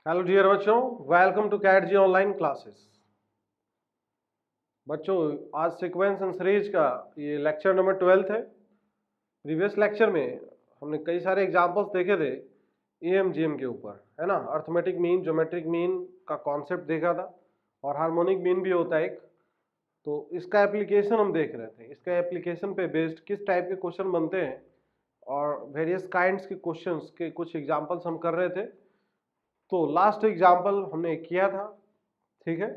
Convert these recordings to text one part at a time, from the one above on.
Hello dear बच्चों, welcome to cat G online classes. बच्चों, आज सीक्वेंस एंड सीरीज का ये लेक्चर नंबर 12 है। प्रीवियस लेक्चर में हमने कई सारे एग्जांपल्स देखे थे एएमजीएम के ऊपर, है ना। अर्थमेटिक मीन, ज्योमेट्रिक मीन का कॉन्सेप्ट देखा था और हार्मोनिक मीन भी होता है एक। तो इसका एप्लीकेशन हम देख रहे थे, इसका एप्लीकेशन पे बेस्ड किस टाइप के क्वेश्चन बनते हैं और वेरियस काइंड्स के क्वेश्चंस के कुछ एग्जांपल्स हम कर रहे थे। तो लास्ट एग्जाम्पल हमने किया था, ठीक है।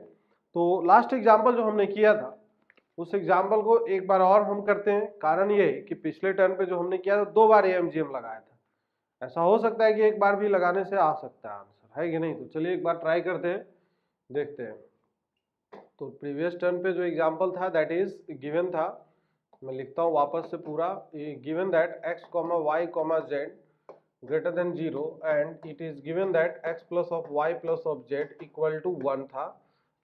तो लास्ट एग्जाम्पल जो हमने किया था उस एग्जाम्पल को एक बार और हम करते हैं। कारण ये है कि पिछले टर्म पे जो हमने किया था 2 बार एएमजीएम लगाया था। ऐसा हो सकता है कि एक बार भी लगाने से आ सकता है आंसर, है कि नहीं। तो चलिए एक बार ट्राई करते हैं, देखते हैं। तो प्रीवियस टर्म पे जो एग्जाम्पल था दैट इज गिवन था, मैं लिखता हूँ वापस से पूरा। Given that x, y, z greater than 0 and it is given that x plus of y plus of z equal to 1 था।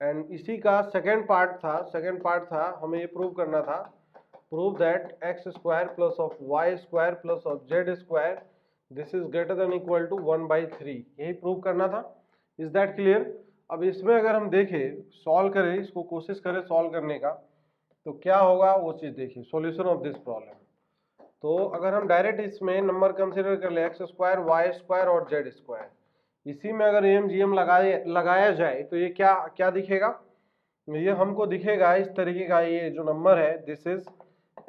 एंड इसी का सेकेंड पार्ट था हमें ये प्रूव करना था, prove that X square plus of Y square plus of Z square this is greater than equal to 1/3, यही prove करना था। Is that clear. अब इसमें अगर हम देखें, सॉल्व करें, इसको कोशिश करें सॉल्व करने का, तो क्या होगा वो चीज़ देखिए। सॉल्यूशन ऑफ दिस प्रॉब्लम, तो अगर हम डायरेक्ट इसमें नंबर कंसीडर कर ले एक्स स्क्वायर वाई स्क्वायर और जेड स्क्वायर, इसी में अगर एएमजीएम लगाया जाए तो ये क्या क्या दिखेगा। ये हमको दिखेगा इस तरीके का, ये जो नंबर है this is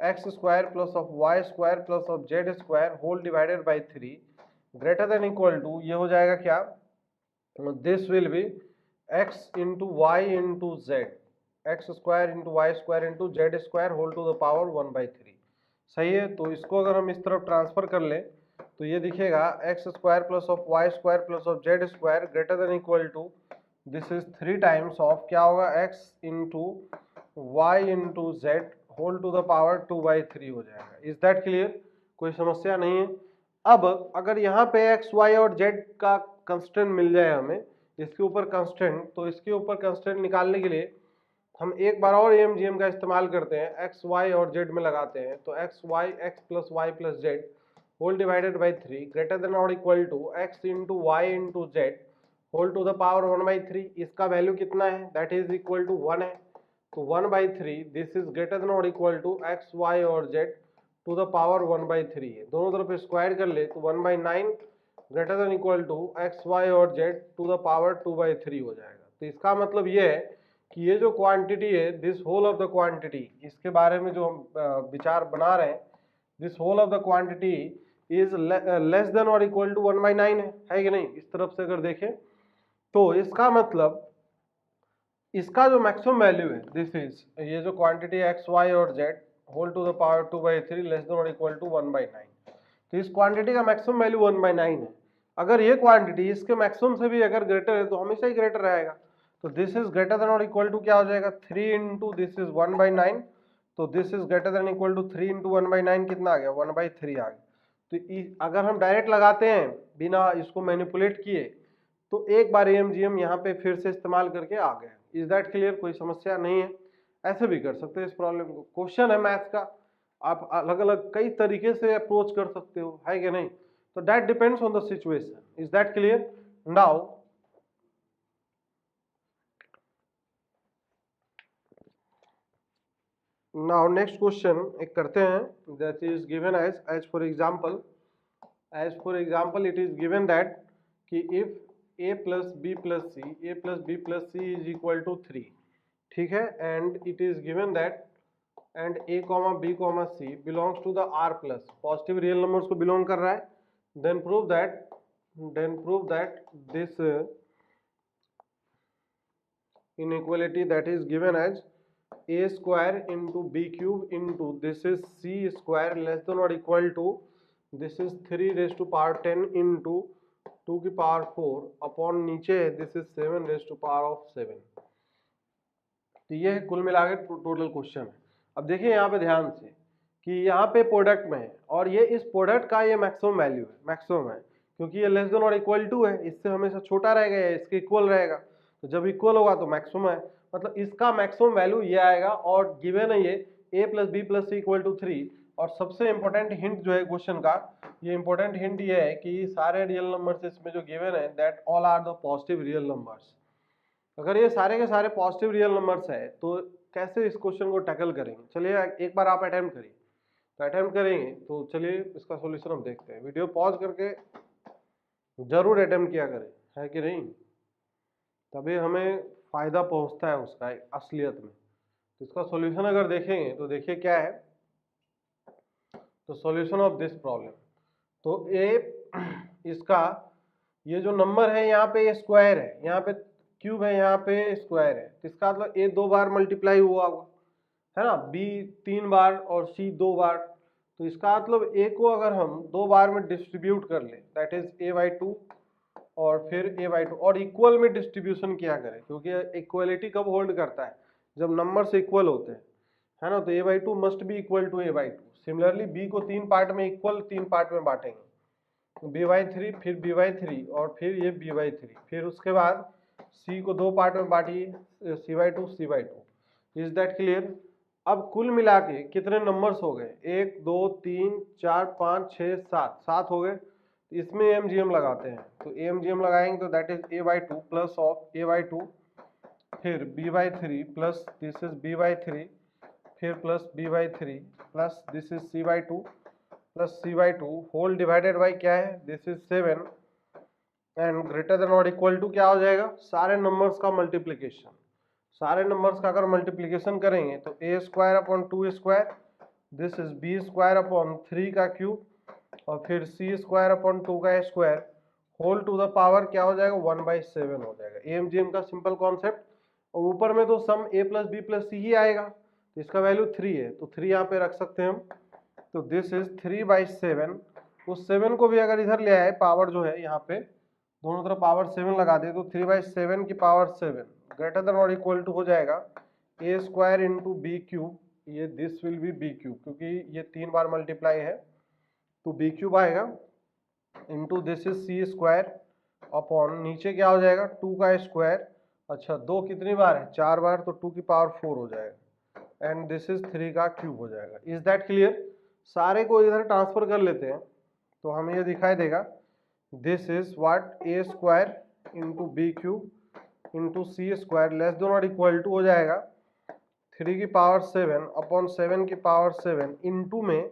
X square plus of Y square plus of Z square whole divided by 3 greater than equal to, ये हो जाएगा क्या, this will be X into Y into Z, X square into Y square into Z square whole to the power 1/3। सही है। तो इसको अगर हम इस तरफ ट्रांसफर कर ले तो ये दिखेगा X square plus of Y square plus of Z square greater than equal to this is 3 times of क्या होगा, X into Y into Z whole to the power 2/3 हो जाएगा। इज दैट क्लियर, कोई समस्या नहीं है। अब अगर यहाँ पे एक्स वाई और जेड का कंस्टेंट मिल जाए हमें, इसके ऊपर कंस्टेंट, तो इसके ऊपर कंस्टेंट निकालने के लिए हम एक बार और एएमजीएम का इस्तेमाल करते हैं, एक्स वाई और जेड में लगाते हैं। तो X Y X plus Y plus Z whole divided by 3 greater than और equal to X into Y into Z whole to the power 1/3। इसका वैल्यू कितना है, दैट इज इक्वल टू 1 है। तो 1/3 दिस इज ग्रेटर देन और equal to X Y और Z to the power 1/3 है। दोनों तरफ स्क्वायर कर ले तो 1/9 greater than equal to X Y और जेड टू द पावर 2/3 हो जाएगा। तो इसका मतलब ये है कि ये जो क्वांटिटी है this whole of the quantity, इसके बारे में जो हम विचार बना रहे हैं, this whole of the quantity is less than और इक्वल टू 1/9 है कि नहीं। इस तरफ से अगर देखें तो इसका मतलब इसका जो मैक्सिमम वैल्यू है दिस इज, ये जो क्वांटिटी एक्स वाई और Z whole to the power 2/3 less than और इक्वल टू 1/9, तो इस क्वांटिटी का मैक्सिमम वैल्यू 1/9 है। अगर ये क्वांटिटी इसके मैक्सिमम से भी अगर ग्रेटर है तो हमेशा ही ग्रेटर रहेगा। तो दिस इज ग्रेटर देन और इक्वल टू क्या हो जाएगा, 3 इंटू दिस इज 1/9। तो this is greater than equal to 3 into 1/9 कितना आ गया, 1/3 आ गया। तो अगर हम डायरेक्ट लगाते हैं बिना इसको मैनिपुलेट किए तो एक बार एएमजीएम यहाँ पे फिर से इस्तेमाल करके आ गए। इज दैट क्लियर, कोई समस्या नहीं है। ऐसे भी कर सकते हैं इस प्रॉब्लम को, क्वेश्चन है मैथ्स का, आप अलग अलग कई तरीके से अप्रोच कर सकते हो, है कि नहीं। तो that depends on the situation. Is that clear. Now next question एक करते हैं, that is given as for example it is given that कि if a plus B plus C is equal to 3, ठीक है, and it is given that and a comma B comma C belongs to the r plus, positive real numbers को belong कर रहा है, then prove that this inequality that is given as a square into b cube into this is c square less than or equal to this is 3 raised to power 10 into 2 की power 4 upon नीचे this is 7 raise to power of 7। तो ये है कुल मिला के total question है। अब देखिए यहाँ पे ध्यान से कि यहाँ पे प्रोडक्ट में है और ये इस प्रोडक्ट का ये मैक्सिमम वैल्यू है, मैक्सिमम है, क्योंकि ये लेस देन और इक्वल टू है, इससे हमेशा छोटा रहेगा या इसके इक्वल रहेगा। तो जब इक्वल होगा तो मैक्सिमम है, मतलब इसका मैक्सिमम वैल्यू ये आएगा। और गिवन है ये a plus B plus C equal to 3 और सबसे इम्पोर्टेंट हिंट जो है क्वेश्चन का, ये इम्पोर्टेंट हिंट ये है कि सारे रियल नंबर्स इसमें जो गिवन है that all are the positive real numbers. अगर ये सारे के सारे पॉजिटिव रियल नंबर्स है तो कैसे इस क्वेश्चन को टैकल करेंगे, चलिए एक बार आप अटेम्प्ट करिए। तो अटेम्प्ट करेंगे तो चलिए इसका सॉल्यूशन हम देखते हैं। वीडियो पॉज करके जरूर अटेम्प्ट किया करें, है कि नहीं, तभी हमें फायदा पहुंचता है उसका असलियत में। तो इसका सॉल्यूशन अगर देखेंगे तो देखिए क्या है। तो सॉल्यूशन ऑफ दिस प्रॉब्लम, तो इसका ये जो नंबर है यहाँ पे ये स्क्वायर है, यहाँ पे क्यूब है, यहाँ पे स्क्वायर है, तो इसका मतलब ए 2 बार मल्टीप्लाई हुआ होगा, है ना, बी 3 बार और सी 2 बार। तो इसका मतलब ए को अगर हम 2 बार में डिस्ट्रीब्यूट कर ले दैट इज a/2 और फिर a/2 और इक्वल में डिस्ट्रीब्यूशन किया करें, क्योंकि इक्वलिटी कब होल्ड करता है, जब नंबर्स इक्वल होते हैं, है ना। तो a/2 must be equal to a/2। Similarly B को 3 पार्ट में इक्वल 3 पार्ट में बांटेंगे, b/3 फिर b/3 और फिर ये b/3, फिर उसके बाद c को 2 पार्ट में बांटिए c/2 c/2। Is that clear. अब कुल मिला के कितने नंबर्स हो गए, 1 2 3 4 5 6 7 हो गए। इसमें एमजीएम लगाते हैं, तो एमजीएम लगाएंगे तो that is a/2 plus of a/2 फिर b/3 plus this is b/3 फिर plus b/3 plus this is c/2 plus c/2 whole divided by क्या है, this is 7 and greater than और इक्वल टू क्या हो जाएगा, सारे नंबर्स का मल्टीप्लिकेशन। सारे नंबर्स का अगर मल्टीप्लिकेशन करेंगे तो a² / 2², दिस इज b² / 3 का क्यूब और फिर c² / 2 का square whole to the power क्या हो जाएगा 1/7 हो जाएगा। एमजीएम का सिंपल कॉन्सेप्ट। और ऊपर में तो सम a + b + c ही आएगा, तो इसका वैल्यू 3 है, तो 3 यहाँ पे रख सकते हैं हम। तो दिस इज 3/7। उस 7 को भी अगर इधर ले आए, पावर जो है यहाँ पे दोनों तरफ पावर 7 लगा दे तो 3/7 की पावर 7 ग्रेटर देन और इक्वल टू हो जाएगा a² × b³। ये दिस विल बी b³ क्योंकि ये 3 बार मल्टीप्लाई है, तो b³ आएगा into this is c² upon नीचे क्या हो जाएगा 2 का स्क्वायर। अच्छा 2 कितनी बार है, 4 बार, तो 2 की पावर 4 हो जाएगा एंड दिस इज 3 का क्यूब हो जाएगा। Is that clear. सारे को इधर ट्रांसफर कर लेते हैं तो हमें ये दिखाई देगा this is what a² × b³ × c² less than और इक्वल टू हो जाएगा 3 की पावर 7 अपॉन 7 की पावर 7 इंटू में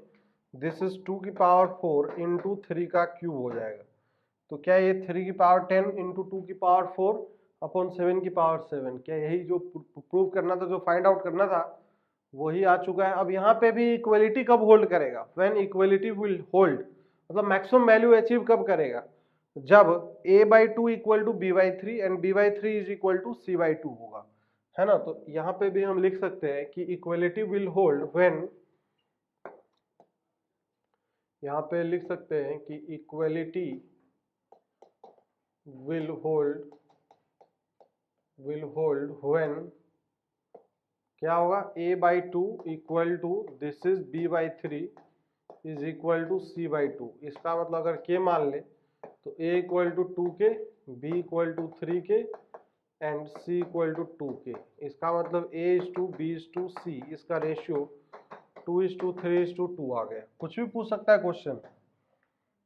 दिस इज 2 की पावर 4 इंटू 3 का क्यूब हो जाएगा। तो क्या ये 3 की पावर 10 इंटू 2 की पावर 4 अपॉन 7 की पावर 7, क्या यही जो प्रूव करना था, जो फाइंड आउट करना था, वही आ चुका है। अब यहाँ पे भी इक्वलिटी कब होल्ड करेगा, व्हेन इक्वलिटी विल होल्ड, मतलब मैक्सिमम वैल्यू अचीव कब करेगा, जब a/2 equal to b/3 and b/3 is equal to c/2 होगा, है ना। तो यहाँ पे भी हम लिख सकते हैं कि इक्वलिटी विल होल्ड व्हेन, यहाँ पे लिख सकते हैं कि इक्वलिटी विल होल्ड व्हेन क्या होगा a/2 equal to this is b/3 is equal to c/2। इसका मतलब अगर k मान ले तो a इक्वल टू 2 के, b इक्वल टू 3 के एंड c इक्वल टू 2 के। इसका मतलब a/b/c, इसका रेशियो 2:3:2 आ गया। कुछ भी पूछ सकता है क्वेश्चन,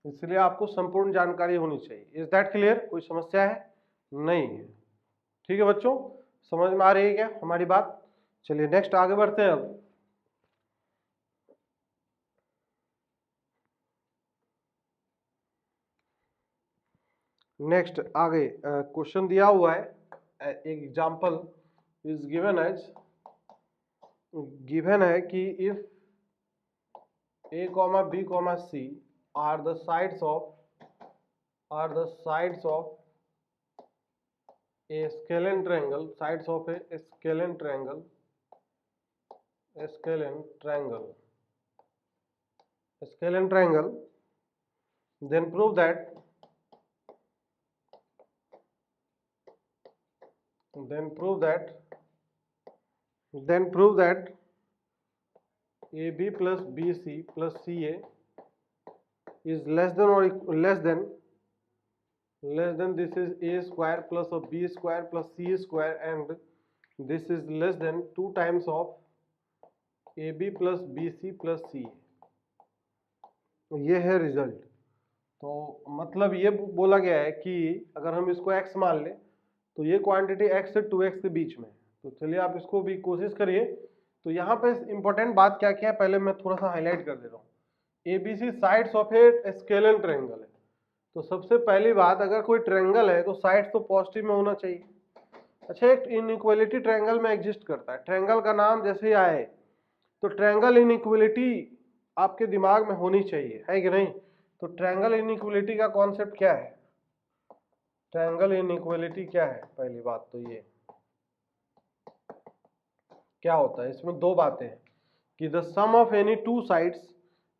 इसलिए आपको संपूर्ण जानकारी होनी चाहिए। इज दैट क्लियर, कोई समस्या है नहीं है, ठीक है बच्चों, समझ में आ रही है क्या हमारी बात। चलिए नेक्स्ट आगे बढ़ते हैं। अब नेक्स्ट आगे क्वेश्चन दिया हुआ है, example is given as, given है कि if a, b, c are the sides of a scalene triangle, sides of a scalene triangle, then prove that AB plus BC plus CA is less than or less than this is A square plus of B square plus C square and this is less than 2 times of AB plus BC plus CA। ये है result. तो मतलब ये बोला गया है कि अगर हम इसको x मान लें तो ये क्वांटिटी x से 2x के बीच में। तो चलिए आप इसको भी कोशिश करिए। तो यहाँ पे इंपॉर्टेंट बात क्या क्या है पहले मैं थोड़ा सा हाईलाइट कर दे रहा हूँ। ABC sides of a scalar triangle है। तो सबसे पहली बात, अगर कोई ट्रायंगल है तो साइड्स तो पॉजिटिव में होना चाहिए। अच्छा, एक इनइक्वालिटी ट्रायंगल में एग्जिस्ट करता है। ट्रायंगल का नाम जैसे ही आए तो ट्रायंगल इनइक्वालिटी आपके दिमाग में होनी चाहिए, है कि नहीं? तो ट्रायंगल इनइक्वालिटी का कॉन्सेप्ट क्या है? ट्रायंगल इनइक्वालिटी क्या है? पहली बात तो ये क्या होता है, इसमें दो बातें हैं कि the sum of any two sides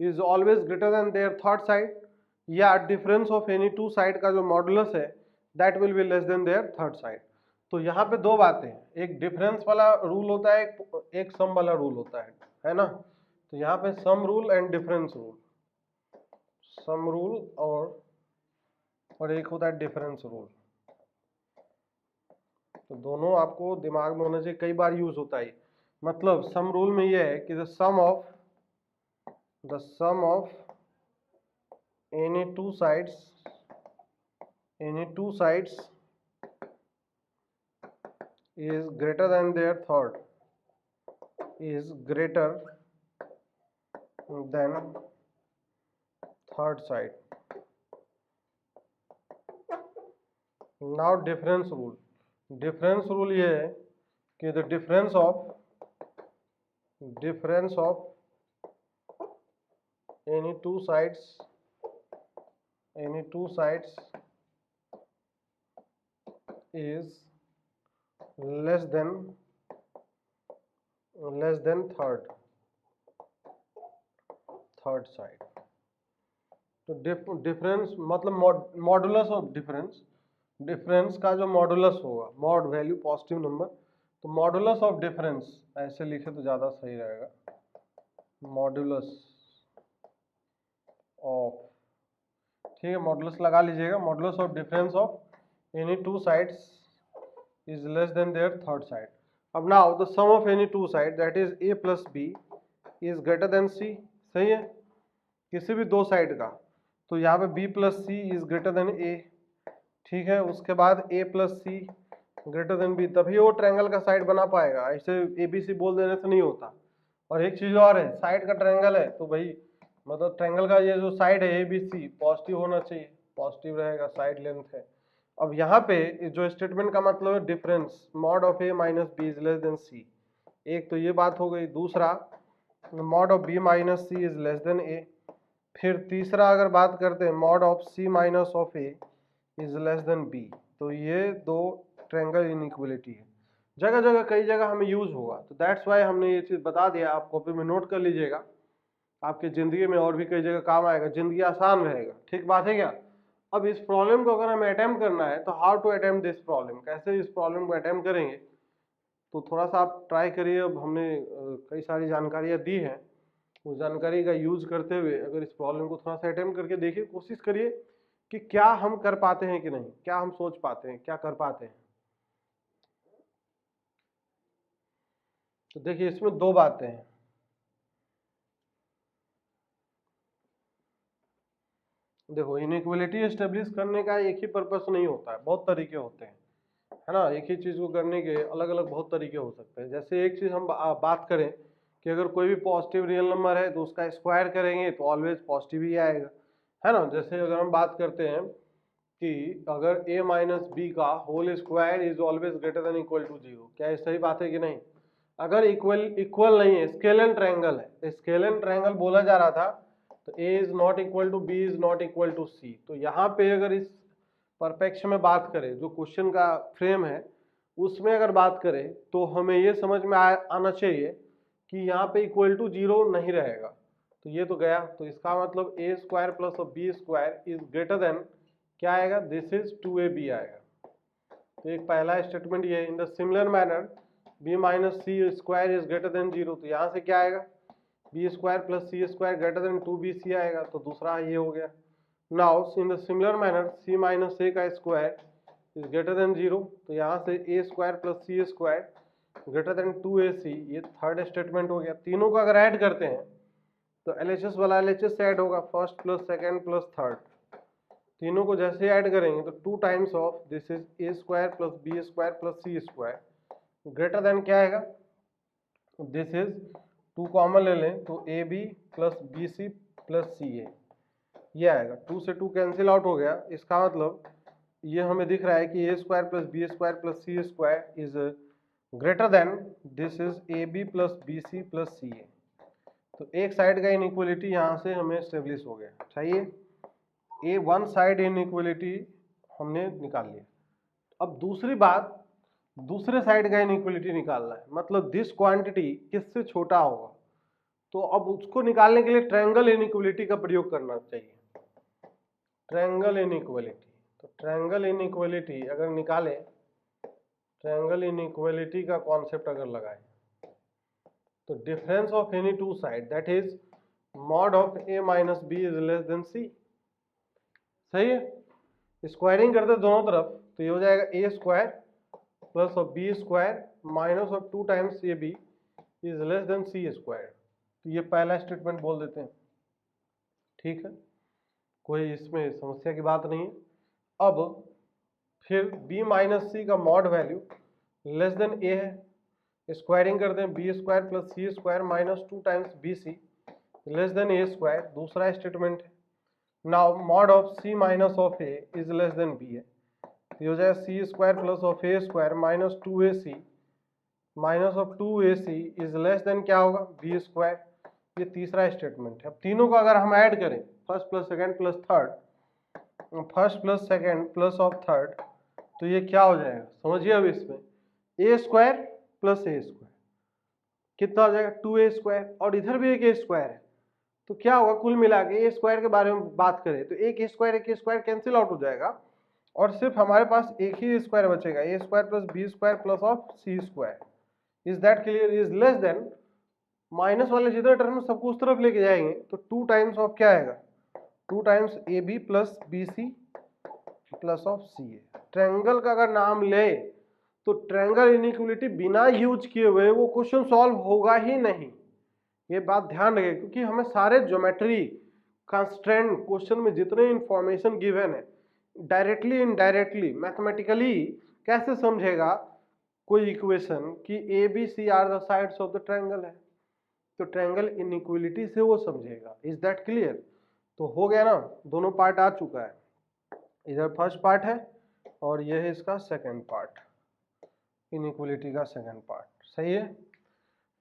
is always greater than their third side, या difference of any two side का जो मॉडुलस है that will be less than their third side. तो यहाँ पे दो बातें हैं, एक डिफरेंस वाला रूल होता है, एक सम वाला रूल होता है ना? तो यहाँ पे sum rule and difference rule, sum rule और एक होता है डिफरेंस रूल। तो दोनों आपको दिमाग में होना चाहिए, कई बार यूज होता है। मतलब सम रूल में ये है कि the sum of any two sides is greater than their third side. Now difference rule ये है कि the difference of any two sides is less than third side। तो डिफरेंस मतलब मॉडुलस ऑफ डिफरेंस का जो मॉडुलस होगा, mod value positive number, तो modulus of difference ऐसे लिखे तो ज़्यादा सही रहेगा, मॉडुलस ऑफ, ठीक है, मॉडुलस लगा लीजिएगा, modulus of difference of any two sides is less than their third side. अब now the sum of any two side that is a plus B is greater than c, सही है, किसी भी दो साइड का। तो यहाँ पे b plus C is greater than a, ठीक है। उसके बाद a plus c greater than b, तभी वो ट्रायंगल का साइड बना पाएगा, ऐसे ABC बोल देने से नहीं होता। और एक चीज और है, साइड का ट्रायंगल है तो भाई मतलब ट्रायंगल का ये जो साइड है ABC पॉजिटिव होना चाहिए, पॉजिटिव रहेगा, साइड लेंथ है। अब यहाँ पे जो स्टेटमेंट का मतलब है difference mod of a minus B is less than c, एक तो ये बात हो गई। दूसरा mod of b minus c is less than a। फिर तीसरा अगर बात करते हैं mod of c minus of a is less than b। तो ये दो ट्रायंगल इनइक्वालिटी है, जगह जगह कई जगह हमें यूज होगा, तो दैट्स वाई हमने ये चीज़ बता दिया। आप कॉपी में नोट कर लीजिएगा, आपकी ज़िंदगी में और भी कई जगह काम आएगा, ज़िंदगी आसान रहेगा, ठीक बात है क्या? अब इस प्रॉब्लम को अगर हमें अटेम्प्ट करना है तो how to attempt this problem, कैसे इस प्रॉब्लम को अटेम्प्ट करेंगे, तो थोड़ा सा आप ट्राई करिए। अब हमने कई सारी जानकारियाँ दी हैं, उस जानकारी का यूज करते हुए अगर इस प्रॉब्लम को थोड़ा सा अटेम्प्ट करके देखिए, कोशिश करिए कि क्या हम कर पाते हैं कि नहीं, क्या हम सोच पाते हैं, क्या कर पाते हैं। तो देखिए इसमें दो बातें हैं। देखो इनइक्वालिटी एस्टेब्लिश करने का एक ही पर्पस नहीं होता है, बहुत तरीके होते हैं, है ना? एक ही चीज़ को करने के अलग अलग बहुत तरीके हो सकते हैं। जैसे एक चीज़ हम बात करें कि अगर कोई भी पॉजिटिव रियल नंबर है तो उसका स्क्वायर करेंगे तो ऑलवेज पॉजिटिव ही आएगा, है ना? जैसे अगर हम बात करते हैं कि अगर a माइनस बी का whole square is always greater than equal to 0, क्या ये सही बात है कि नहीं? अगर इक्वल नहीं है, स्केलर ट्रायंगल है, स्केलर ट्रायंगल बोला जा रहा था, तो a is not equal to b is not equal to c। तो यहाँ पे अगर इस परपेक्ष में बात करें, जो क्वेश्चन का फ्रेम है उसमें अगर बात करें, तो हमें ये समझ में आना चाहिए कि यहाँ पे इक्वल टू 0 नहीं रहेगा। तो ये तो गया, तो इसका मतलब a square plus B square is greater than, क्या आएगा, दिस इज 2ab आएगा। तो एक पहला स्टेटमेंट ये है। In the similar manner b minus c square is greater than 0, तो यहाँ से क्या आएगा, बी स्क्वायर प्लस सी स्क्वायर ग्रेटर देन 2bc आएगा। तो दूसरा ये हो गया। Now in the similar manner c minus a का स्क्वायर इज ग्रेटर देन 0, तो यहाँ से a square plus C square greater than 2ac, ये थर्ड स्टेटमेंट हो गया। तीनों को अगर ऐड करते हैं तो LHS वाला LHS से ऐड होगा, first plus second plus third, तीनों को जैसे ऐड करेंगे तो 2 times of this is A square plus B square plus C square greater than क्या आएगा, दिस इज 2 कॉमन ले लें तो A B plus B C plus C A, ये आएगा। 2 से 2 कैंसिल आउट हो गया, इसका मतलब ये हमें दिख रहा है कि A square plus B square plus C square is greater than this is A B plus B C plus C A. तो एक साइड का इनइक्वलिटी यहाँ से हमें एस्टेब्लिश हो गया, चाहिए ए वन साइड इनइक्वलिटी हमने निकाल लिया। अब दूसरी बात, दूसरे साइड का इनइक्वलिटी निकालना है, मतलब दिस क्वांटिटी किससे छोटा होगा, तो अब उसको निकालने के लिए ट्रायंगल इनइक्वलिटी का प्रयोग करना चाहिए, ट्रायंगल इनइक्वलिटी। तो ट्रायंगल इनइक्वलिटी अगर निकालें, ट्रायंगल इनइक्वलिटी का कॉन्सेप्ट अगर लगाएं तो difference of any two side that is mod of A minus B is less than C, सही है। स्क्वायरिंग करते दोनों तरफ तो ये हो जाएगा A square plus of B square minus of 2 times A B is less than C square. तो ये पहला स्टेटमेंट बोल देते हैं, ठीक है, कोई इसमें समस्या की बात नहीं है। अब फिर b माइनस सी का mod value less than A है, स्क्वायरिंग करते हैं B square plus C square minus 2 times B C less than A square, दूसरा स्टेटमेंट है। Now mod of C minus of A is less than B है, तो हो जाएगा C square plus of A square minus 2ac minus of 2ac is less than क्या होगा B square, ये तीसरा स्टेटमेंट है। अब तीनों को अगर हम ऐड करें, first plus second plus third, first plus second plus of third, तो ये क्या हो जाएगा समझिए। अब इसमें ए स्क्वायर प्लस ए स्क्वायर कितना हो जाएगा 2a स्क्वायर, और इधर भी एक ए स्क्वायर है, तो क्या होगा कुल मिला के ए स्क्वायर के बारे में बात करें तो एक स्क्वायर कैंसिल आउट हो जाएगा और सिर्फ हमारे पास एक ही स्क्वायर बचेगा, A square plus B square plus of C square. Is that clear, is less than, minus वाले जितने टर्म सबको उस तरफ लेके जाएंगे तो 2 टाइम्स ऑफ क्या आएगा 2 times A B plus B C plus of c a. Triangle का अगर नाम ले तो ट्रायंगल इनइक्वलिटी बिना यूज किए हुए वो क्वेश्चन सॉल्व होगा ही नहीं, ये बात ध्यान रखें, क्योंकि हमें सारे ज्योमेट्री कंस्ट्रेंट क्वेश्चन में जितने इंफॉर्मेशन गिवन है डायरेक्टली इनडायरेक्टली मैथमेटिकली कैसे समझेगा कोई इक्वेशन कि a b c are the sides of the triangle है, तो ट्रायंगल इनइक्वलिटी से वो समझेगा। इज दैट क्लियर, तो हो गया ना, दोनों पार्ट आ चुका है, इधर फर्स्ट पार्ट है और यह है इसका सेकंड पार्ट, इनइक्वलिटी का सेकंड पार्ट, सही है।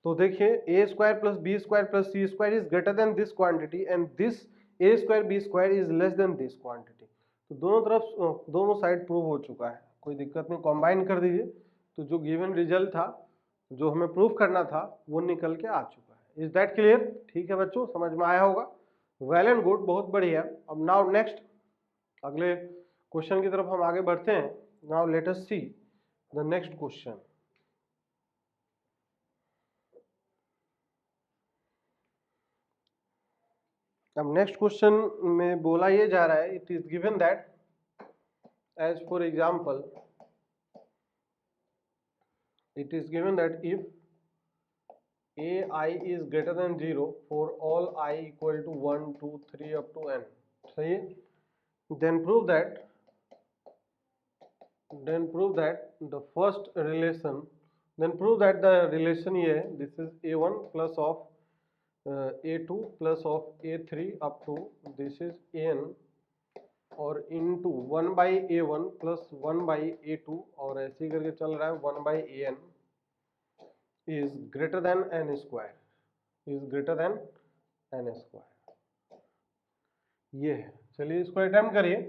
तो देखिए A square plus B square plus C square is greater than this quantity and this A square B square is less than this quantity. तो दोनों तरफ दोनों साइड प्रूव हो चुका है, कोई दिक्कत नहीं, कंबाइन कर दीजिए तो जो गिवन रिजल्ट था जो हमें प्रूव करना था वो निकल के आ चुका है। इज दैट क्लियर, ठीक है बच्चों, समझ में आया होगा, वेल एंड गुड, बहुत बढ़िया। अब नाउ नेक्स्ट अगले क्वेश्चन की तरफ हम आगे बढ़ते हैं। Now let us see the next question. अब नेक्स्ट क्वेश्चन में बोला ये जा रहा है, it is given that as for example it is given that if ai is greater than 0 for all I equal to 1 2 3 up to n, सही है, then prove that the first relation, then prove that the relation ये है, this is a1 plus of a2 plus of a3 up to this is an और into 1 by a1 plus 1 by a2 और ऐसे ही करके चल रहा है 1 by an is greater then n square, is greater then n square, ये है। चलिए इसको अटेम्प्ट करिए,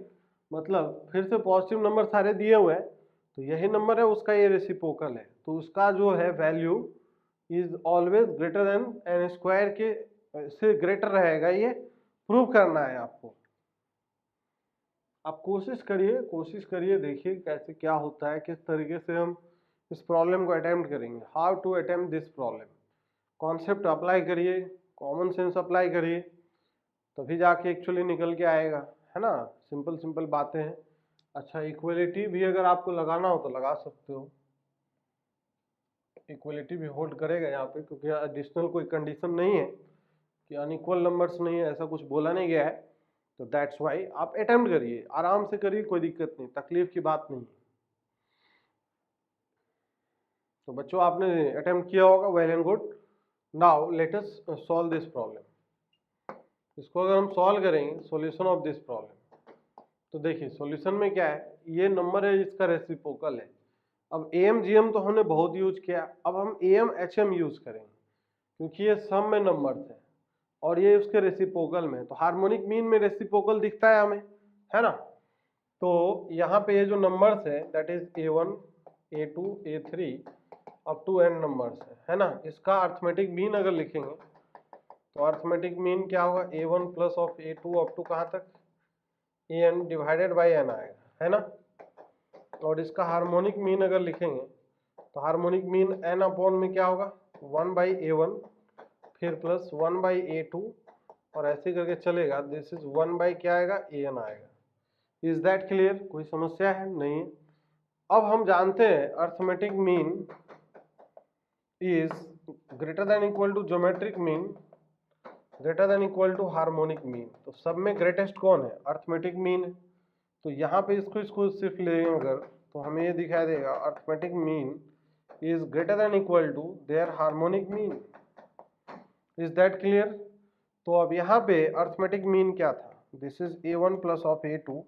मतलब फिर से पॉजिटिव नंबर सारे दिए हुए हैं तो यही नंबर है, उसका ये रेसिप्रोकल है, तो उसका जो है value is always greater then n square के से ग्रेटर रहेगा, ये प्रूव करना है आपको। आप कोशिश करिए देखिए कैसे क्या होता है, किस तरीके से हम इस प्रॉब्लम को अटेम्प्ट करेंगे, how to attempt this problem. Concept apply करिए, कॉमन सेंस अप्लाई करिए, तभी जाके एक्चुअली निकल के आएगा, है ना, सिंपल बातें हैं। अच्छा इक्वलिटी भी अगर आपको लगाना हो तो लगा सकते हो, इक्वलिटी भी होल्ड करेगा यहाँ पे, क्योंकि एडिशनल कोई कंडीशन नहीं है कि अनइक्वल नंबर्स नहीं है, ऐसा कुछ बोला नहीं गया है। तो दैट्स वाई आप अटेम्प्ट करिए, आराम से करिए, कोई दिक्कत नहीं, तकलीफ की बात नहीं। तो बच्चों आपने अटेम्प्ट किया होगा, well and good. Now let us solve this problem. इसको अगर हम सॉल्व करेंगे, सॉल्यूशन ऑफ दिस प्रॉब्लम, तो देखिए सॉल्यूशन में क्या है, ये नंबर है, इसका रेसिप्रोकल है। अब एम जी एम तो हमने बहुत यूज किया, अब हम एम एच एम यूज करेंगे, क्योंकि ये सम में नंबर्स है और ये उसके रेसिप्रोकल में है। तो हार्मोनिक मीन में रेसिप्रोकल दिखता है हमें, है ना। तो यहाँ पे ये जो नंबर्स है that is A1 A2 A3 up to n numbers है ना। इसका अर्थमेटिक मीन अगर लिखेंगे तो अर्थमेटिक मीन क्या होगा, A1 plus of A2 up to कहाँ तक, an डिवाइडेड बाई n आएगा, है ना। और इसका हार्मोनिक मीन अगर लिखेंगे तो हार्मोनिक मीन n अपॉन में क्या होगा, 1/A1 फिर प्लस 1/A2 और ऐसे करके चलेगा, दिस इज 1 क्या आएगा, an आएगा। इज दैट क्लियर, कोई समस्या है नहीं। अब हम जानते हैं arithmetic mean is greater than equal to geometric mean greater than equal to harmonic mean. तो सब में ग्रेटेस्ट कौन है, अर्थमेटिक मीन है। तो यहाँ पे इसको सिर्फ लेंगे अगर, तो हमें ये दिखाई देगा arithmetic mean is greater than equal to their harmonic mean. Is that clear. तो अब यहाँ पे अर्थमेटिक मीन क्या था, this is A1 plus of A2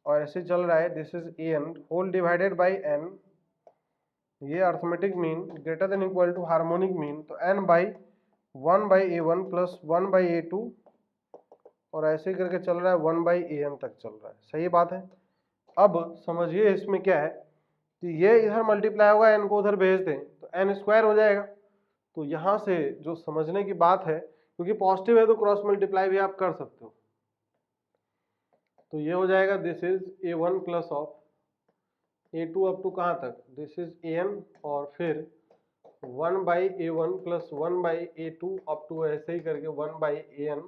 और ऐसे चल रहा है, this is an whole divided by n। ये arithmetic mean greater than equal to harmonic mean, तो n by 1/A1 plus 1/A2 और ऐसे करके चल रहा है 1/an तक चल रहा है। सही बात है। अब समझिए इसमें क्या है कि ये इधर मल्टीप्लाई होगा, n को उधर भेज दें तो n स्क्वायर हो जाएगा। तो यहाँ से जो समझने की बात है, क्योंकि पॉजिटिव है तो क्रॉस मल्टीप्लाई भी आप कर सकते हो। तो ये हो जाएगा, this is A1 plus of A2 up to कहाँ तक, दिस इज an और फिर 1/A1 plus 1/A2 up to ऐसे ही करके 1/an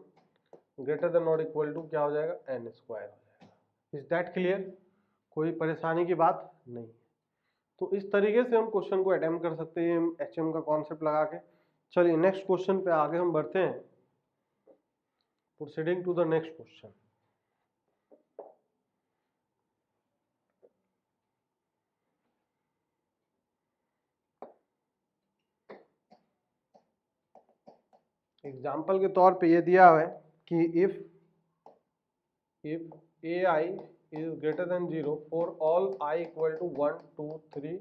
ग्रेटर देन और इक्वल टू क्या हो जाएगा, n स्क्वायर हो जाएगा। इज दैट क्लियर, कोई परेशानी की बात नहीं। तो इस तरीके से हम क्वेश्चन को अटेम्प्ट कर सकते हैं HM का कॉन्सेप्ट लगा के। चलिए नेक्स्ट क्वेश्चन पे आगे हम बढ़ते हैं। Proceeding to the next question. Example के तौर पे ये दिया हुआ है कि if AI is greater than 0 for all I equal to 1 2 3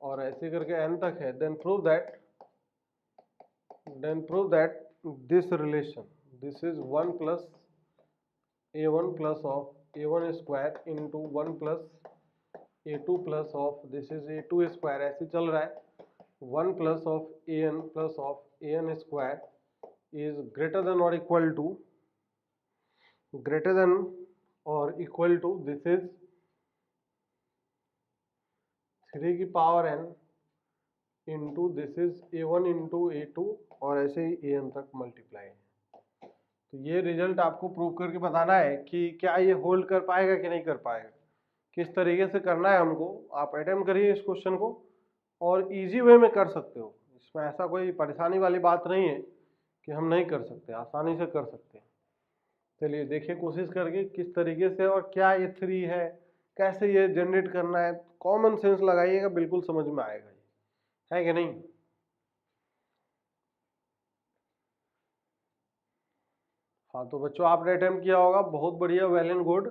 और ऐसे करके n तक है, then prove that this relation, this is 1 plus A1 plus of A1 square into 1 plus A2 plus of this is A2 square, ऐसे चल रहा है 1 plus of AN plus of AN square is greater than और equal to this is 3 की power n into this is A1 into A2 और ऐसे ही an तक multiply. तो ये रिजल्ट आपको प्रूव करके बताना है कि क्या ये होल्ड कर पाएगा कि नहीं कर पाएगा, किस तरीके से करना है हमको। आप अटेम्प्ट करिए इस क्वेश्चन को और इजी वे में कर सकते हो, इसमें ऐसा कोई परेशानी वाली बात नहीं है कि हम नहीं कर सकते, आसानी से कर सकते हैं। चलिए देखिए कोशिश करके किस तरीके से, और क्या ये 3 है, कैसे ये जनरेट करना है, कॉमन सेंस लगाइएगा, बिल्कुल समझ में आएगा, है कि नहीं। हाँ तो बच्चों आपने अटेम्प्ट किया होगा, बहुत बढ़िया, वेल एंड गुड।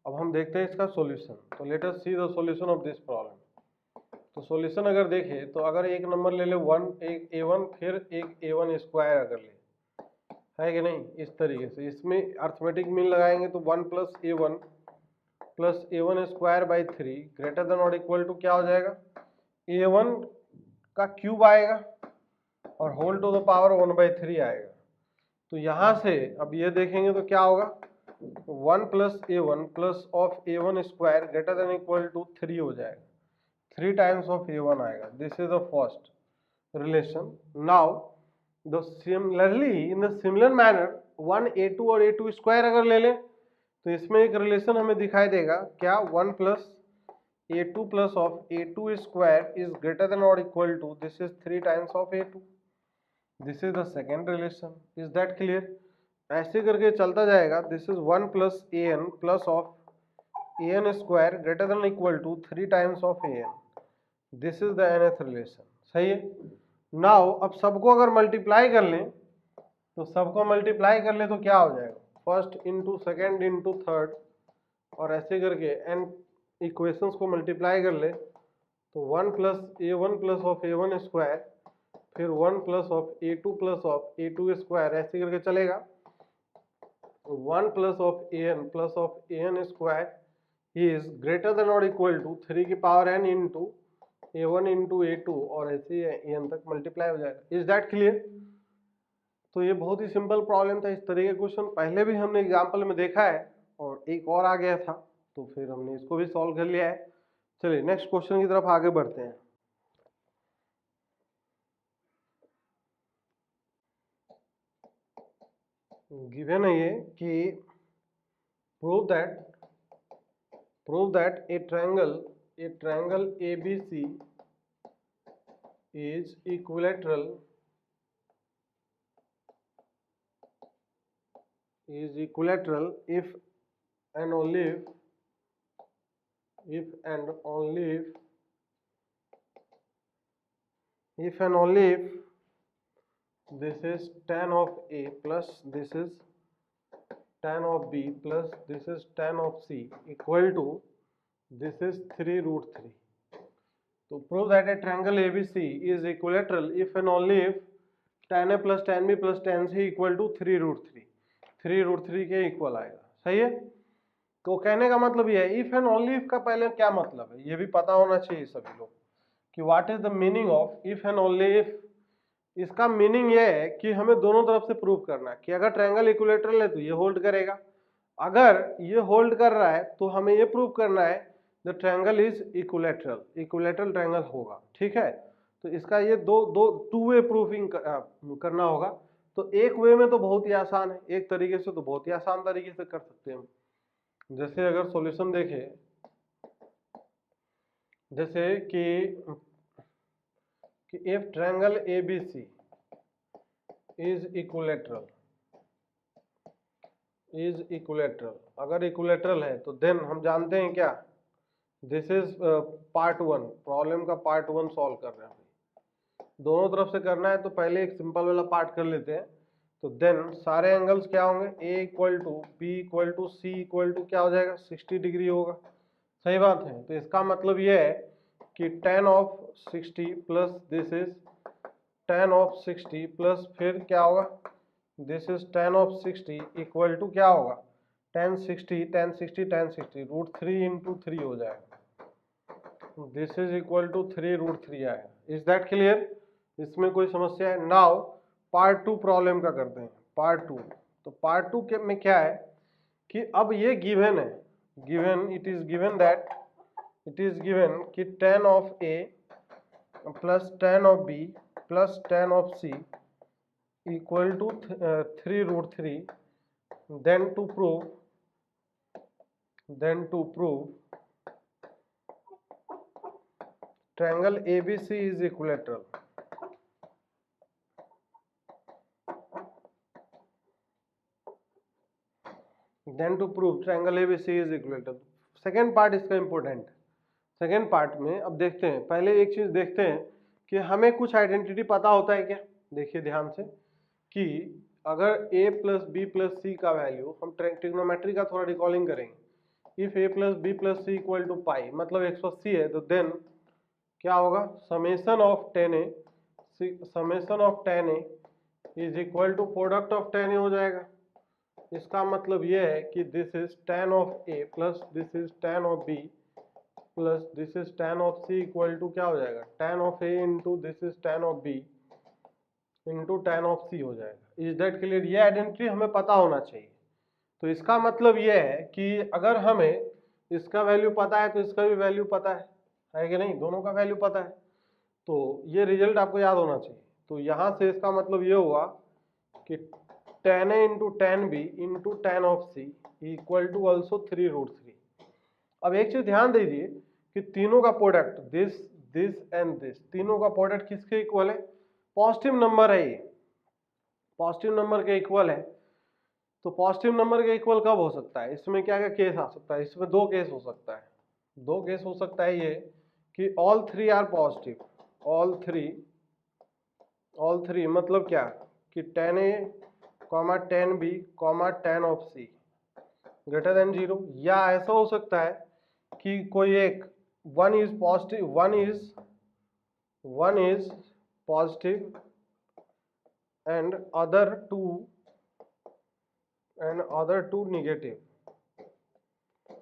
अब हम देखते हैं इसका सॉल्यूशन। तो late us see the solution of this problem. तो सॉल्यूशन अगर देखें तो अगर एक नंबर ले ले 1 एक A1 फिर एक A1 स्क्वायर अगर ले, है कि नहीं, इस तरीके से इसमें अर्थमेटिक मीन लगाएंगे तो 1 plus A1 square by 3 greater than और इक्वल टू क्या हो जाएगा, A1 का क्यूब आएगा और होल टू द पावर 1/3 आएगा। तो यहाँ से अब ये देखेंगे तो क्या होगा, 1 plus A1 plus of A1 square greater than equal to 3 हो जाएगा, 3 टाइम्स ऑफ A1 आएगा। This is the first relation. Now the similarly in the similar manner 1 A2 और A2 स्क्वायर अगर ले लें तो इसमें एक रिलेशन हमें दिखाई देगा, क्या, 1 plus A2 plus of A2 square is greater than और equal to this is 3 times of A2। This is the second relation, is that clear. ऐसे करके चलता जाएगा, this is 1 plus A N plus of A N square greater than equal to 3 times of A N, this is the nth relation. सही है। Now अब सबको अगर multiply कर लें तो सबको मल्टीप्लाई कर ले तो क्या हो जाएगा, first into second into third, और ऐसे करके एन इक्वेशंस को मल्टीप्लाई कर ले तो 1 plus a one plus of a one square, फिर 1 plus of a two plus of a two square, ऐसे करके चलेगा। 1 plus of A N plus of A N square is greater than और equal to 3 की power n into a one into a two, और ऐसे n तक multiply हो जाएगा। Is that clear. तो ये बहुत ही सिंपल प्रॉब्लम था। इस तरह के क्वेश्चन पहले भी हमने एग्जाम्पल में देखा है और एक और आ गया था, तो फिर हमने इसको भी सॉल्व कर लिया है। चलिए नेक्स्ट क्वेश्चन की तरफ आगे बढ़ते हैं। गिवन है ये कि prove that A triangle ABC is equilateral if and only if this is tan of A plus this is tan of B plus this is tan of C equal to this is 3√3. तो prove that a triangle ABC is equilateral if and only if tan A plus tan B plus tan C equal to 3√3. 3√3 के equal आएगा। सही है। तो कहने का मतलब ये है, इफ एंड ओनली इफ का पहले क्या मतलब है ये भी पता होना चाहिए सभी लोग कि what is the meaning of if and only if. इसका मीनिंग ये है कि हमें दोनों तरफ से प्रूव करना है कि अगर ट्रायंगल इक्विलेटरल है तो ये होल्ड करेगा, अगर ये होल्ड कर रहा है तो हमें ये प्रूव करना है the triangle is equilateral triangle होगा। ठीक है। तो इसका ये टू वे प्रूफिंग करना होगा। तो एक वे में तो बहुत ही आसान है, एक तरीके से तो बहुत ही आसान तरीके से कर सकते हैं हम। जैसे अगर सॉल्यूशन देखें, जैसे कि if triangle ABC is equilateral, अगर इक्विलेटरल है तो देन हम जानते हैं क्या, दिस इज पार्ट 1, प्रॉब्लम का पार्ट 1 सॉल्व कर रहे हैं। दोनों तरफ से करना है तो पहले एक सिंपल वाला पार्ट कर लेते हैं। तो देन सारे एंगल्स क्या होंगे, A equal to B equal to C equal to क्या हो जाएगा, 60 डिग्री होगा। सही बात है। तो इसका मतलब ये है कि tan of 60 plus this is tan of 60 plus फिर क्या होगा, this is tan of 60 equal to क्या होगा, tan 60 √3 इंटू 3 हो जाएगा। दिस इज इक्वल टू 3√3 आएगा। Is that clear. इसमें कोई समस्या है। नाउ पार्ट 2 प्रॉब्लम का करते हैं। पार्ट 2, तो पार्ट 2 के में क्या है कि अब ये गिवन है, इट इज गिवन कि tan of A plus tan of B plus tan of C equal to 3√3, then to prove triangle ABC is equilateral. Then to prove triangle ABC is equilateral. Second part इसका important. Second part में अब देखते हैं, पहले एक चीज देखते हैं कि हमें कुछ आइडेंटिटी पता होता है क्या। देखिए ध्यान से कि अगर A plus B plus C का वैल्यू, हम ट्रिग्नोमेट्री का थोड़ा रिकॉलिंग करेंगे। If A plus B plus C equal to pi, मतलब 180 है, तो देन क्या होगा, summation of tan A is equal to product of tan A हो जाएगा। इसका मतलब यह है कि this is tan of A plus this is tan of B plus this is tan of C equal to क्या हो जाएगा, tan of A into this is tan of B into tan of C हो जाएगा। Is that clear. ये identity हमें पता होना चाहिए। तो इसका मतलब यह है कि अगर हमें इसका वैल्यू पता है तो इसका भी वैल्यू पता है कि नहीं, दोनों का वैल्यू पता है। तो ये रिजल्ट आपको याद होना चाहिए। तो यहाँ से इसका मतलब ये हुआ कि tan A into tan B into tan of C equal to also 3√3। अब एक चीज ध्यान दीजिए कि तीनों का प्रोडक्ट दिस एंड दिस, तीनों का प्रोडक्ट किसके इक्वल है, पॉजिटिव नंबर है ये। पॉजिटिव नंबर के इक्वल है, तो पॉजिटिव नंबर के इक्वल कब हो सकता है, इसमें क्या क्या केस आ सकता है, इसमें दो केस हो सकता है। दो केस हो सकता है ये कि all three are positive, all three मतलब क्या कि tan A, tan B, tan of C greater than 0, या ऐसा हो सकता है कि कोई एक one is positive, one is positive and other two negative,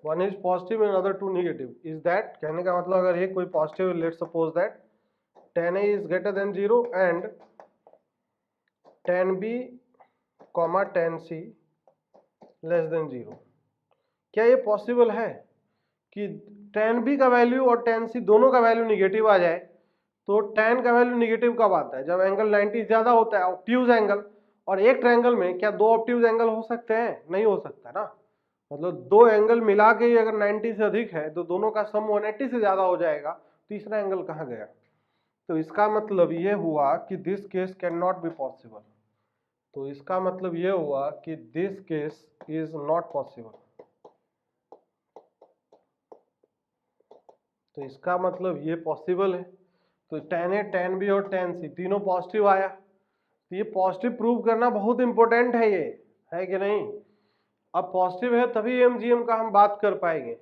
one is positive and other two negative, is that कहने का मतलब अगर ये कोई positive, let's suppose that tan A is greater than 0 and tan B, tan C less than 0, क्या ये possible है कि tan B का वैल्यू और tan C दोनों का वैल्यू निगेटिव आ जाए? तो tan का वैल्यू निगेटिव कब आता है? जब एंगल 90 ज्यादा होता है, ऑब्ट्यूज एंगल। और एक ट्रायंगल में क्या दो ऑब्ट्यूज एंगल हो सकते हैं? नहीं हो सकता ना, मतलब दो एंगल मिला के ही अगर 90 से अधिक है तो दोनों का सम 180 से ज्यादा हो जाएगा, तीसरा एंगल कहाँ गया? तो इसका मतलब ये हुआ कि this case can not be possible, तो इसका मतलब ये हुआ कि this case is not possible. तो इसका मतलब ये पॉसिबल है, तो tan A, tan B और tan C तीनों पॉजिटिव आया, तो ये पॉजिटिव प्रूव करना बहुत इंपॉर्टेंट है, ये है कि नहीं? अब पॉजिटिव है तभी MGM का हम बात कर पाएंगे।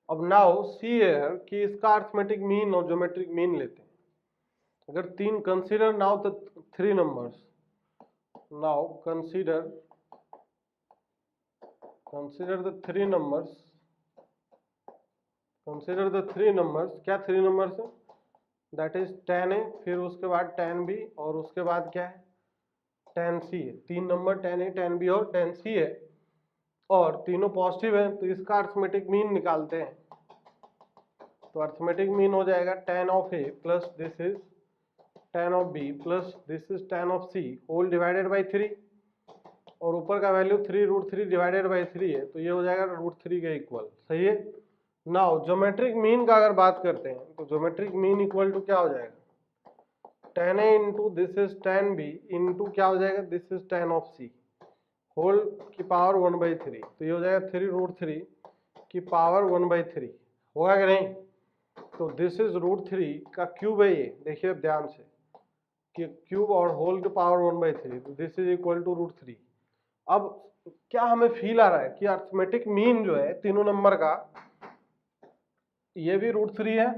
अब नाउ सी हियर कि इसका अर्थमेटिक मीन और ज्योमेट्रिक मीन लेते हैं। अगर तीन consider now the three numbers, now consider the three numbers, consider the three numbers, क्या थ्री नंबर्स है? दैट इज tan A, फिर उसके बाद tan B और उसके बाद क्या है? tan C है। तीन number tan A, tan B और tan C है और तीनों पॉजिटिव है, तो इसका अर्थमेटिक मीन निकालते हैं। तो अर्थमेटिक मीन हो जाएगा tan of A plus this is tan of B plus this is tan of C whole divided by 3, और ऊपर का वैल्यू 3√3 डिवाइडेड बाई 3 है, तो ये हो जाएगा √3 के इक्वल। सही है। नाउ ज्योमेट्रिक मीन का अगर बात करते हैं तो ज्योमेट्रिक मीन इक्वल टू क्या हो जाएगा? tan A into this is tan B into क्या हो जाएगा? This is tan of C whole की पावर 1/3, तो ये हो जाएगा 3√3 की पावर 1/3, होगा कि नहीं? तो दिस इज √3 का क्यूब है, ये देखिए ध्यान से कि क्यूब और होल की पावर 1/3, तो दिस इज इक्वल टू √3। अब क्या हमें फील आ रहा है कि अर्थमेटिक मीन जो है तीनों नंबर का, ये भी √3 है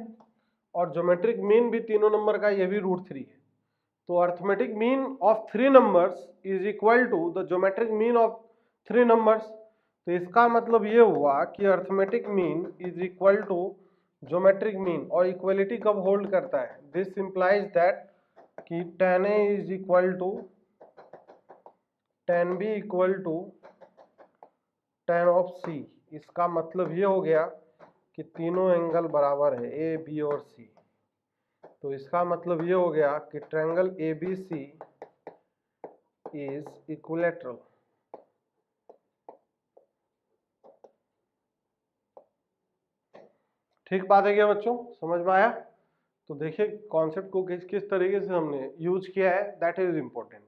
और ज्योमेट्रिक मीन भी तीनों नंबर का, ये भी √3 है। तो arithmetic mean of three numbers is equal to the geometric mean of three numbers. तो इसका मतलब ये हुआ कि arithmetic mean is equal to geometric mean, और इक्वलिटी कब होल्ड करता है? दिस इंप्लाइज दैट कि tan A is equal to tan B equal to tan of C। इसका मतलब ये हो गया कि तीनों एंगल बराबर है, A, B और C। तो इसका मतलब ये हो गया कि ट्रायंगल ABC इज इक्विलैटरल। ठीक बात है क्या बच्चों, समझ में आया? तो देखिए कॉन्सेप्ट को किस किस तरीके से हमने यूज किया है, that is important.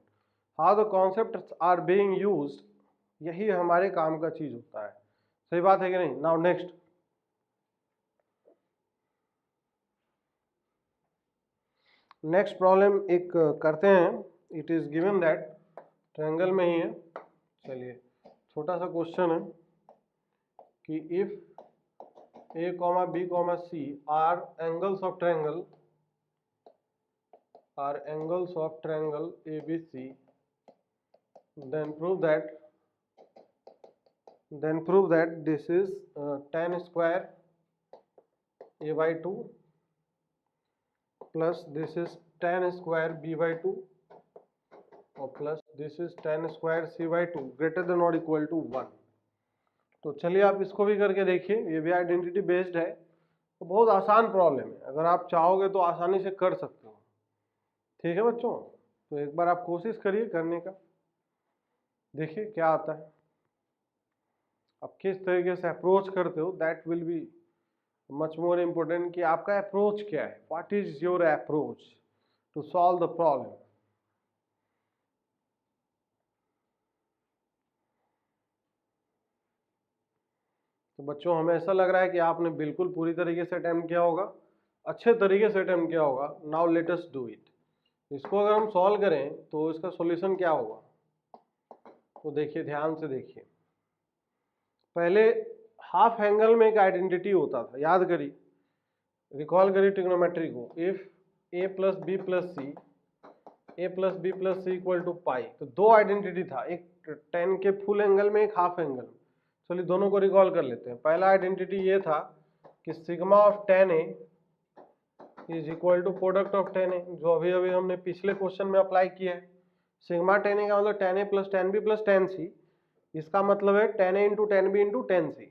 How the concept are being used, यही हमारे काम का चीज होता है। सही बात है कि नहीं? नाउ नेक्स्ट प्रॉब्लम एक करते हैं। It is given that, triangle में ही है, चलिए छोटा सा क्वेश्चन है कि if A, B, C are angles of triangle ABC, then prove that this is tan square A by 2 plus this is tan square B by 2 और plus this is tan square C by 2 greater than or equal to 1। तो चलिए आप इसको भी करके देखिए, ये भी आइडेंटिटी बेस्ड है, तो बहुत आसान प्रॉब्लम है, अगर आप चाहोगे तो आसानी से कर सकते हो। ठीक है बच्चों, तो एक बार आप कोशिश करिए करने का, देखिए क्या आता है। आप किस तरीके से अप्रोच करते हो, that will be much more important कि आपका अप्रोच क्या है, what is your approach to solve the problem. तो बच्चों हमें ऐसा लग रहा है कि आपने बिल्कुल पूरी तरीके से अटेम्प्ट किया होगा, अच्छे तरीके से अटेम्प्ट किया होगा। Now let us do it. इसको अगर हम सॉल्व करें तो इसका सॉल्यूशन क्या होगा, तो देखिए ध्यान से देखिए। पहले हाफ एंगल में एक आइडेंटिटी होता था, याद करिए, रिकॉल करिए ट्रिग्नोमेट्री को। If A plus B plus C, A plus B plus C equal to pi, तो दो आइडेंटिटी था, एक टेन के फुल एंगल में, एक हाफ एंगल में। चलिए दोनों को रिकॉल कर लेते हैं। पहला आइडेंटिटी ये था कि sigma of tan A is equal to product of tan A, जो अभी अभी हमने पिछले क्वेश्चन में अप्लाई किया है। सिग्मा टेन ए का मतलब tan A plus tan B plus tan C, इसका मतलब है tan A into tan B into tan C.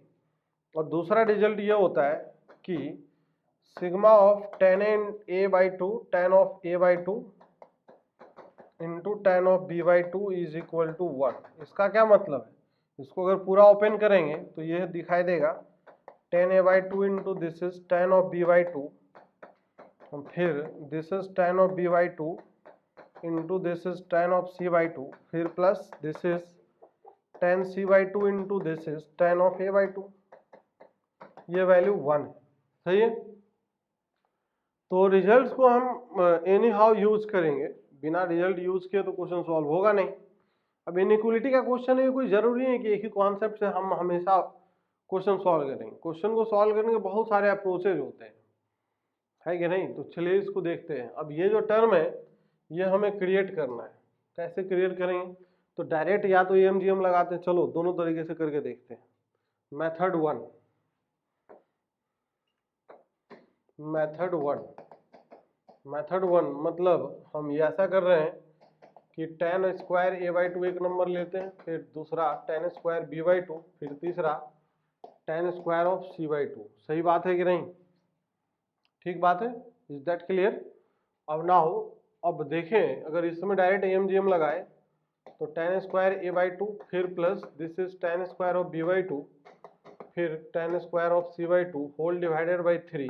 और दूसरा रिजल्ट ये होता है कि sigma of tan A by two tan of A by two into tan of B by two is equal to 1। इसका क्या मतलब है, इसको अगर पूरा ओपन करेंगे तो यह दिखाई देगा tan A by two into this is tan of B by two, फिर this is tan of B by two into this is tan of C by two, फिर plus this is tan C by two into this is tan of A by two. ये value 1 है, सही है। तो results को हम any how use करेंगे, बिना रिजल्ट यूज किए तो क्वेश्चन सॉल्व होगा नहीं। अब इनइक्वलिटी का क्वेश्चन है, कोई जरूरी है कि एक ही कॉन्सेप्ट से हम हमेशा क्वेश्चन सॉल्व करेंगे। क्वेश्चन को सॉल्व करने के बहुत सारे अप्रोचेज होते हैं, है कि नहीं। तो चलिए इसको देखते हैं। अब ये जो टर्म है ये हमें क्रिएट करना है। कैसे क्रिएट करेंगे, तो डायरेक्ट या तो EMGM लगाते हैं। चलो दोनों तरीके से करके देखते हैं। मेथड वन मतलब हम ये ऐसा कर रहे हैं कि tan square A by two एक नंबर लेते हैं, फिर दूसरा tan square B by two, फिर तीसरा tan square of C by two. सही बात है कि नहीं, ठीक बात है, इज दैट क्लियर। अब नाउ अब देखें, अगर इसमें डायरेक्ट EMGM लगाए तो tan square A by two, फिर plus this is tan square of B by two, फिर tan square of C by two whole divided by 3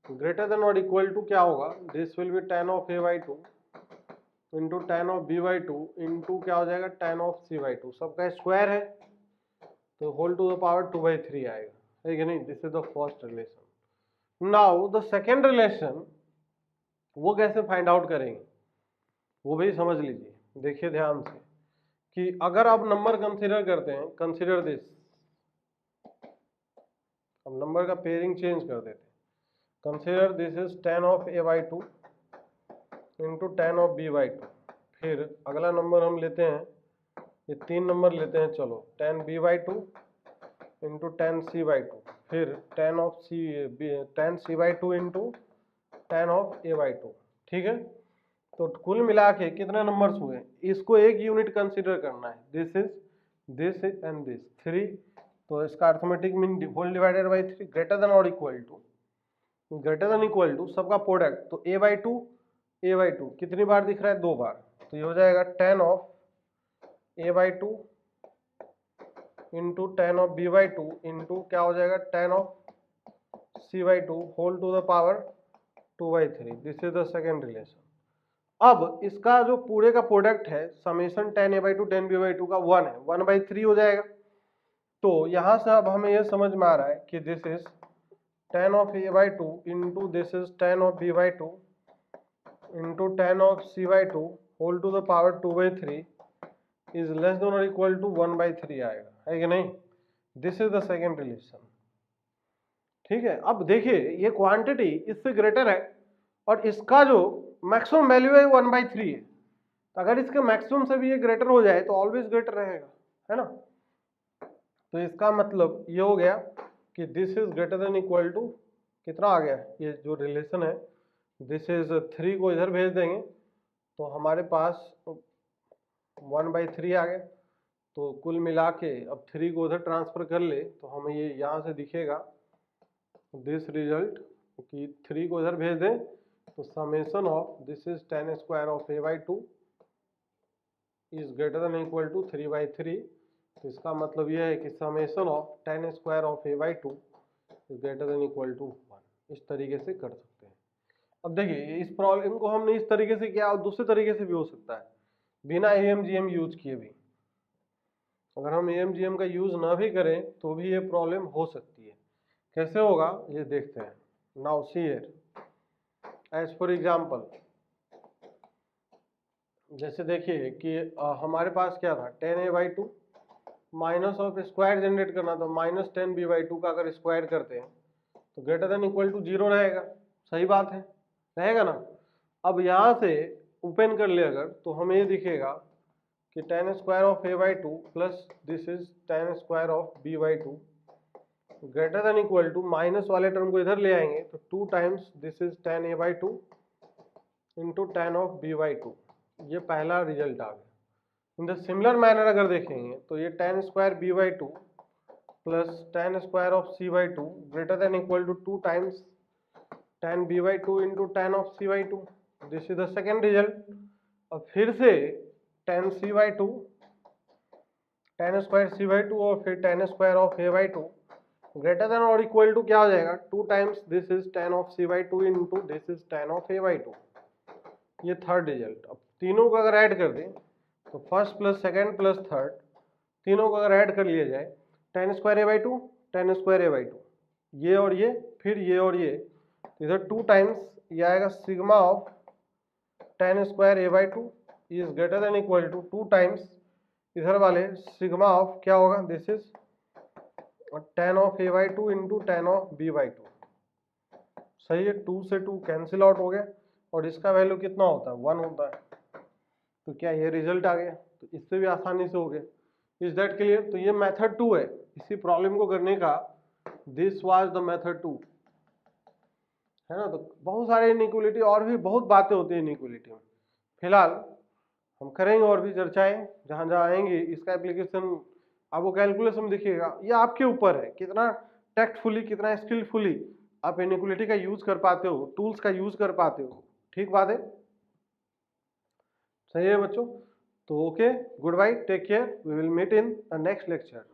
greater than और इक्वल टू क्या होगा, this will be tan of A by two into tan of B by two into क्या हो जाएगा tan of C by two. सबका square है तो whole to the power 2/3 आएगा, है कि नहीं। This is the first relation. Now the second relation, वो कैसे फाइंड आउट करेंगे वो भी समझ लीजिए। देखिए ध्यान से कि अगर आप नंबर कंसीडर करते हैं, कंसीडर दिस, अब नंबर का पेयरिंग चेंज कर देते हैं। Consider this is tan of A by two into tan of B by two, फिर अगला नंबर हम लेते हैं, ये तीन नंबर लेते हैं, चलो tan B by two into tan C by two, फिर tan C by two into tan of A by two, ठीक है। तो कुल मिला के कितने नंबर्स हुए, इसको एक यूनिट कंसीडर करना है, दिस एंड दिस 3, तो इसका arithmetic mean whole divided by 3 greater than और इक्वल टू सबका प्रोडक्ट, तो ए बाई टू कितनी बार दिख रहा है, 2 बार, तो ये हो जाएगा tan of A by two into tan of B by two into क्या हो जाएगा tan of C by two whole to the power 2/3। This is the second relation. अब इसका जो पूरे का प्रोडक्ट है summation tan A by two tan B by two का 1 है, 1/3 हो जाएगा। तो यहां से अब हमें यह समझ में आ रहा है कि this is tan of A by two into this is tan of B by two into tan of C by two whole to the power 2/3 is less than और इक्वल टू 1/3 आएगा, है कि नहीं। This is the second relation, ठीक है। अब देखिए ये क्वांटिटी इससे ग्रेटर है और इसका जो मैक्सिमम वैल्यू है 1/3 है, तो अगर इसके मैक्सिमम से भी ये ग्रेटर हो जाए तो ऑलवेज ग्रेटर रहेगा, है ना। तो इसका मतलब ये हो गया कि this is greater than equal to कितना आ गया, ये जो रिलेशन है दिस इज 3 को इधर भेज देंगे तो हमारे पास 1/3 आ गया। तो कुल मिला के अब 3 को उधर ट्रांसफर कर ले तो हमें ये यहाँ से दिखेगा दिस रिजल्ट कि 3 को इधर भेज दें तो summation of this is tan square of A by two is greater than equal to 3/3। तो इसका मतलब यह है कि summation of tan square of A by two is greater than equal to 1। इस तरीके से कर सकते हैं। अब देखिए इस प्रॉब्लम को हमने इस तरीके से किया और दूसरे तरीके से भी हो सकता है बिना EMGM यूज किए भी। अगर हम AMGM का यूज ना भी करें तो भी ये प्रॉब्लम हो सकती है। कैसे होगा ये देखते हैं। Now see here, as for example, जैसे देखिए कि हमारे पास क्या था 10a/2 minus of square generate करना था, माइनस 10b/2 का अगर स्क्वायर करते हैं तो ग्रेटर देन इक्वल टू 0 रहेगा। सही बात है, रहेगा ना। अब यहाँ से ओपन कर ले अगर तो हमें ये दिखेगा कि tan square of a/2 plus this is tan square of b/2 greater than equal to, minus वाले टर्म को इधर ले आएंगे तो 2 times this is tan a/2 into tan of b/2। ये पहला रिजल्ट आ गया। इन द सिमिलर मैनर अगर देखेंगे तो ये tan square b/2 plus tan square of c/2 greater than equal to 2 times tan b/2 into tan of c/2। This is the second result. अब फिर से tan c/2, tan square c/2 और फिर tan square of a/2 greater than और equal to क्या हो जाएगा 2 times this is tan of c/2 into this is tan of a/2। ये थर्ड रिजल्ट। अब तीनों को अगर ऐड कर दें तो first plus second plus third, तीनों को अगर ऐड कर लिया जाए tan square a/2 tan square a/2, ये और ये, फिर ये और ये, इधर 2 टाइम्स ये आएगा sigma of tan square a/2 is greater than equal to 2 times इधर वाले सिग्मा ऑफ क्या होगा this is tan of a/2 into tan of b/2। सही है, 2 से 2 कैंसिल आउट हो गया और इसका वैल्यू कितना होता है 1 होता है। तो क्या ये रिजल्ट आ गया? तो इससे भी आसानी से हो गया। Is that clear? तो ये मेथड 2 है इसी प्रॉब्लम को करने का। दिस वाज द मेथड 2, है ना। तो बहुत सारे इनइक्वालिटी और भी बहुत बातें होती है इनइक्वालिटी में। फिलहाल हम करेंगे और भी चर्चाएं जहां जहां आएंगे इसका एप्लीकेशन आपको कैलकुलेशन में दिखेगा। ये आपके ऊपर है कितना टैक्टफुली, कितना स्किलफुली आप इनइक्वालिटी का यूज कर पाते हो, टूल्स का यूज कर पाते हो। ठीक बात है, सही है बच्चों। तो okay, good bye, take care, we will meet in the next lecture.